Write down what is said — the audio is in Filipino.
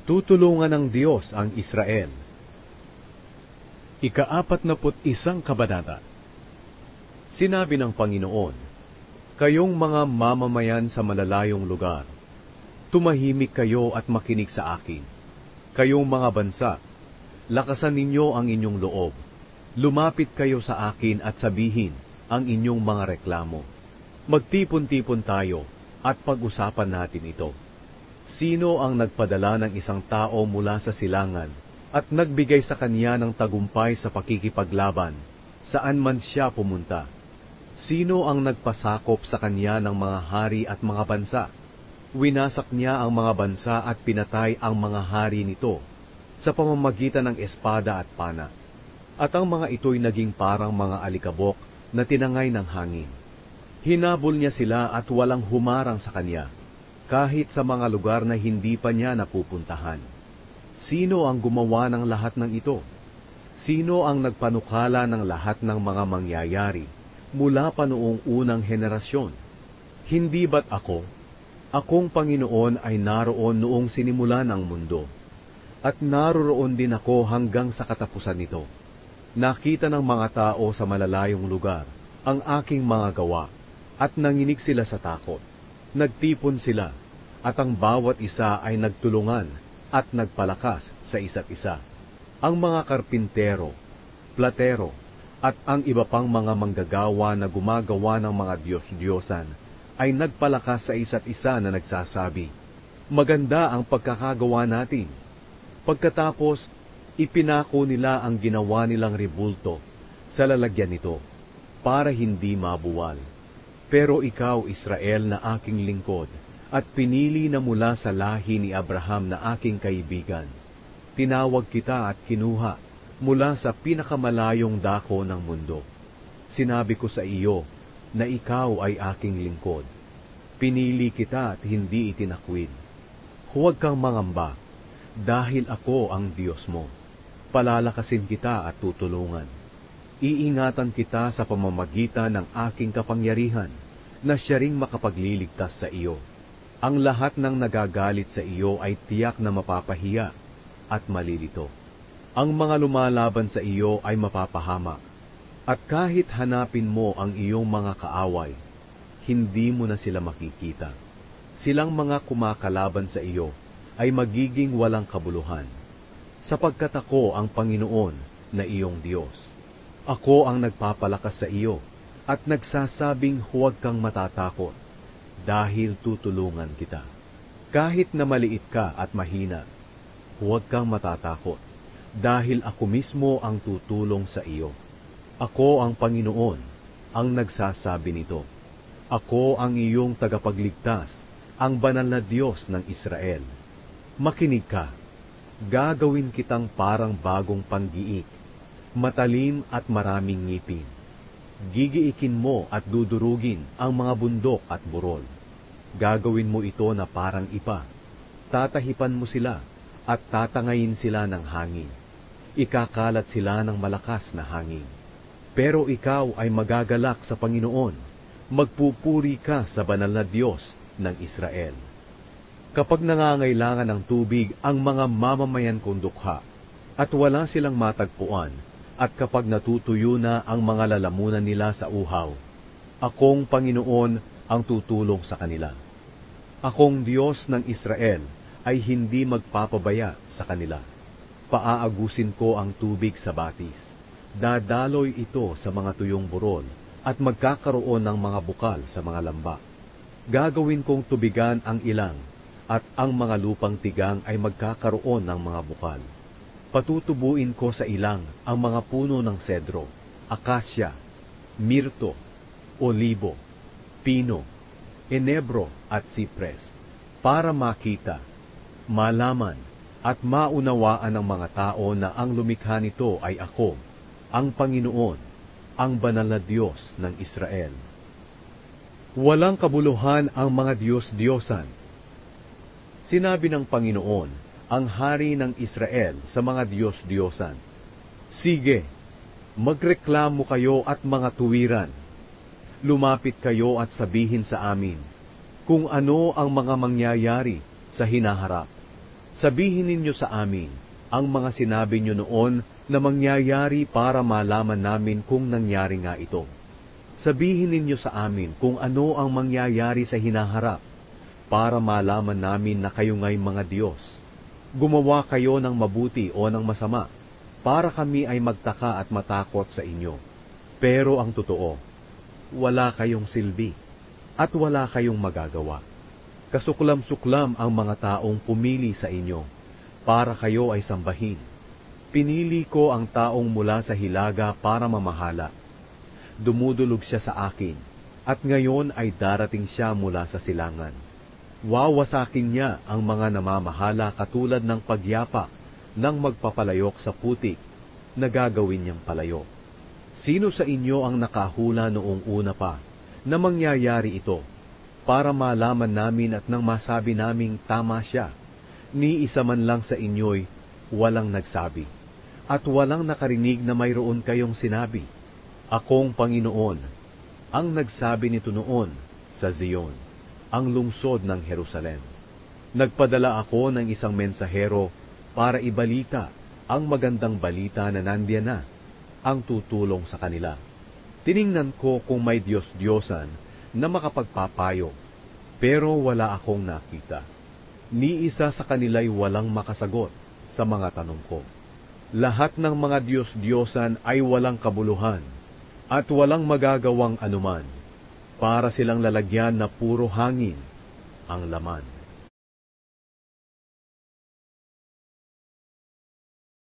Tutulungan ng Diyos ang Israel. Ika-41 kabanata. Sinabi ng Panginoon, "Kayong mga mamamayan sa malalayong lugar, tumahimik kayo at makinig sa akin. Kayong mga bansa, lakasan ninyo ang inyong loob. Lumapit kayo sa akin at sabihin ang inyong mga reklamo. Magtipon-tipon tayo at pag-usapan natin ito. Sino ang nagpadala ng isang tao mula sa silangan at nagbigay sa kanya ng tagumpay sa pakikipaglaban, saan man siya pumunta? Sino ang nagpasakop sa kanya ng mga hari at mga bansa? Winasak niya ang mga bansa at pinatay ang mga hari nito sa pamamagitan ng espada at pana. At ang mga ito'y naging parang mga alikabok na tinangay ng hangin. Hinabol niya sila at walang humarang sa kanya, kahit sa mga lugar na hindi pa niya napupuntahan. Sino ang gumawa ng lahat ng ito? Sino ang nagpanukala ng lahat ng mga mangyayari mula pa noong unang henerasyon? Hindi ba't ako? Akong Panginoon ay naroon noong sinimulan ang mundo, at naroroon din ako hanggang sa katapusan nito. Nakita ng mga tao sa malalayong lugar ang aking mga gawa, at nanginig sila sa takot. Nagtipon sila, at ang bawat isa ay nagtulungan at nagpalakas sa isa't isa. Ang mga karpintero, platero, at ang iba pang mga manggagawa na gumagawa ng mga Diyos-Diyosan ay nagpalakas sa isa't isa na nagsasabi, "Maganda ang pagkakagawa natin." Pagkatapos, ipinako nila ang ginawa nilang rebulto sa lalagyan nito para hindi mabuwal. Pero ikaw, Israel, na aking lingkod, at pinili na mula sa lahi ni Abraham na aking kaibigan, tinawag kita at kinuha mula sa pinakamalayong dako ng mundo. Sinabi ko sa iyo na ikaw ay aking lingkod. Pinili kita at hindi itinakwil. Huwag kang mangamba, dahil ako ang Diyos mo. Palalakasin kita at tutulungan. Iingatan kita sa pamamagitan ng aking kapangyarihan, na siya ring makapagliligtas sa iyo. Ang lahat ng nagagalit sa iyo ay tiyak na mapapahiya at malilito. Ang mga lumalaban sa iyo ay mapapahamak, at kahit hanapin mo ang iyong mga kaaway, hindi mo na sila makikita. Silang mga kumakalaban sa iyo ay magiging walang kabuluhan, sapagkat ako ang Panginoon na iyong Diyos. Ako ang nagpapalakas sa iyo, at nagsasabing huwag kang matatakot, dahil tutulungan kita. Kahit na maliit ka at mahina, huwag kang matatakot, dahil ako mismo ang tutulong sa iyo. Ako ang Panginoon, ang nagsasabi nito. Ako ang iyong tagapagligtas, ang banal na Diyos ng Israel. Makinig ka, gagawin kitang parang bagong panggiik, matalim at maraming ngipin. Gigiikin mo at dudurugin ang mga bundok at burol. Gagawin mo ito na parang ipa. Tatahipan mo sila at tatangayin sila ng hangin. Ikakalat sila ng malakas na hangin. Pero ikaw ay magagalak sa Panginoon. Magpupuri ka sa banal na Diyos ng Israel. Kapag nangangailangan ng tubig ang mga mamamayan kong dukha, at wala silang matagpuan, at kapag natutuyo na ang mga lalamunan nila sa uhaw, akong Panginoon ang tutulong sa kanila. Akong Diyos ng Israel ay hindi magpapabaya sa kanila. Paaagusin ko ang tubig sa batis. Dadaloy ito sa mga tuyong burol at magkakaroon ng mga bukal sa mga lamba. Gagawin kong tubigan ang ilang at ang mga lupang tigang ay magkakaroon ng mga bukal. Patutubuin ko sa ilang ang mga puno ng sedro, akasya, mirto, olibo, pino, enebro at sipres, para makita, malaman at maunawaan ng mga tao na ang lumikha nito ay ako, ang Panginoon, ang banal na Diyos ng Israel. Walang kabuluhan ang mga Diyos-Diyosan. Sinabi ng Panginoon, ang hari ng Israel sa mga Diyos-Diyosan, "Sige, magreklamo kayo at mga tuwiran. Lumapit kayo at sabihin sa amin kung ano ang mga mangyayari sa hinaharap, Sabihin ninyo sa amin ang mga sinabi nyo noon na mangyayari para malaman namin kung nangyari nga ito. Sabihin ninyo sa amin kung ano ang mangyayari sa hinaharap para malaman namin na kayo nga'y mga Diyos. Gumawa kayo ng mabuti o ng masama para kami ay magtaka at matakot sa inyo. Pero ang totoo, wala kayong silbi at wala kayong magagawa. Kasuklam-suklam ang mga taong pumili sa inyo para kayo ay sambahin. Pinili ko ang taong mula sa hilaga para mamahala. Dumudulog siya sa akin, at ngayon ay darating siya mula sa silangan. Wawasakin niya ang mga namamahala katulad ng pagyapa ng magpapalayok sa putik na gagawin niyang palayok. Sino sa inyo ang nakahula noong una pa na mangyayari ito para malaman namin at nang masabi naming tama siya? Ni isa man lang sa inyo'y walang nagsabi at walang nakarinig na mayroon kayong sinabi. Akong Panginoon ang nagsabi nito noon sa Zion, ang lungsod ng Jerusalem. Nagpadala ako ng isang mensahero para ibalita ang magandang balita na nandiyan na, ang tutulong sa kanila. Tiningnan ko kung may Diyos-Diyosan na makapagpapayo, pero wala akong nakita. Ni isa sa kanila'y walang makasagot sa mga tanong ko. Lahat ng mga Diyos-Diyosan ay walang kabuluhan at walang magagawang anuman, para silang lalagyan na puro hangin ang laman.